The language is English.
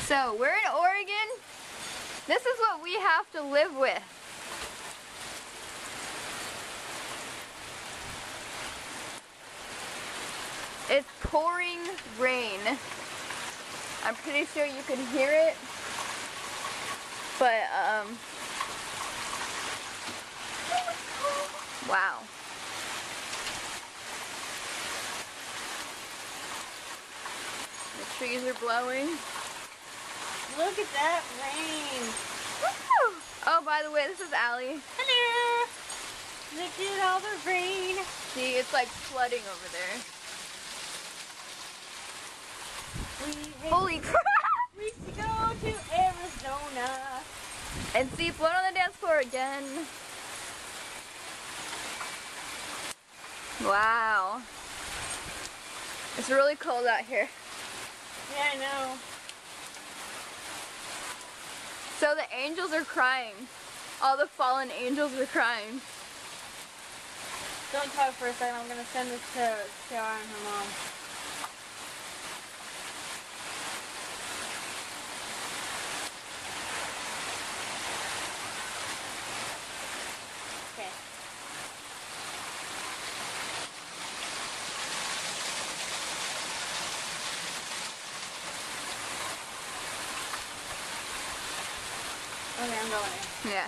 So we're in Oregon. This is what we have to live with. It's pouring rain. I'm pretty sure you can hear it. But wow. The trees are blowing. Look at that rain. Woo! Oh, by the way, this is Allie. Hello. Look at all the rain. See, it's like flooding over there. Holy crap! We should go to Arizona. And see, float on the dance floor again. Wow. It's really cold out here. Yeah, I know. So the angels are crying. All the fallen angels are crying. Don't talk for a second. I'm going to send this to Sarah and her mom. Okay. Okay, I'm going in. Yeah.